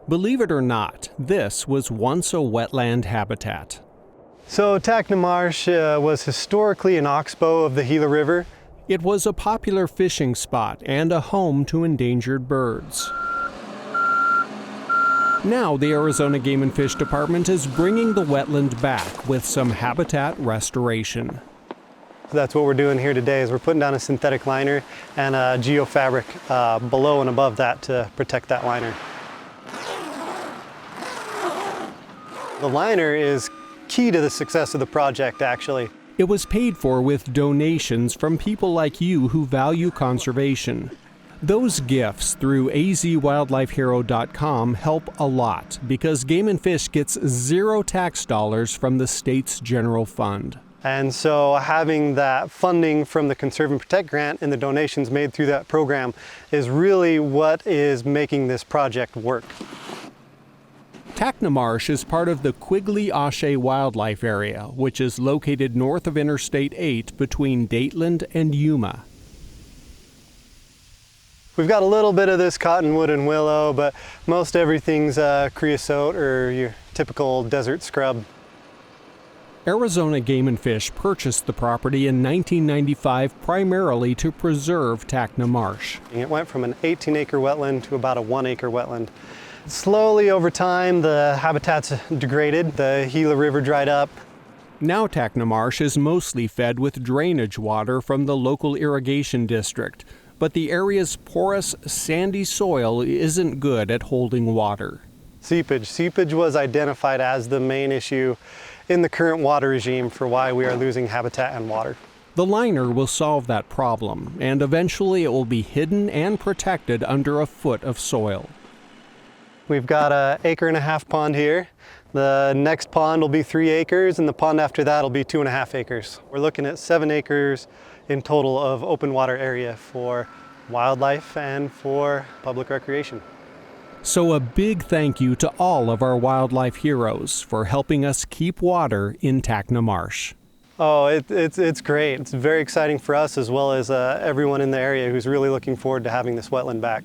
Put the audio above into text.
Believe it or not, this was once a wetland habitat. So Tacna Marsh was historically an oxbow of the Gila River. It was a popular fishing spot and a home to endangered birds. Now the Arizona Game and Fish Department is bringing the wetland back with some habitat restoration. That's what we're doing here today, is we're putting down a synthetic liner and a geofabric below and above that to protect that liner. The liner is key to the success of the project, actually. It was paid for with donations from people like you who value conservation. Those gifts through azwildlifehero.com help a lot because Game and Fish gets 0 tax dollars from the state's general fund. And so having that funding from the Conserve and Protect grant and the donations made through that program is really what is making this project work. Tacna Marsh is part of the Quigley-Ashe Wildlife Area, which is located north of Interstate 8 between Dateland and Yuma. We've got a little bit of this cottonwood and willow, but most everything's creosote or your typical desert scrub. Arizona Game and Fish purchased the property in 1995 primarily to preserve Tacna Marsh. It went from an 18-acre wetland to about a 1-acre wetland. Slowly over time, the habitat's degraded, the Gila River dried up. Now Tacna Marsh is mostly fed with drainage water from the local irrigation district, but the area's porous, sandy soil isn't good at holding water. Seepage. Seepage was identified as the main issue in the current water regime for why we are losing habitat and water. The liner will solve that problem, and eventually it will be hidden and protected under a foot of soil. We've got an 1.5 acre pond here. The next pond will be 3 acres, and the pond after that will be 2.5 acres. We're looking at 7 acres in total of open water area for wildlife and for public recreation. So a big thank you to all of our wildlife heroes for helping us keep water in Tacna Marsh. Oh, it's great. It's very exciting for us as well as everyone in the area who's really looking forward to having this wetland back.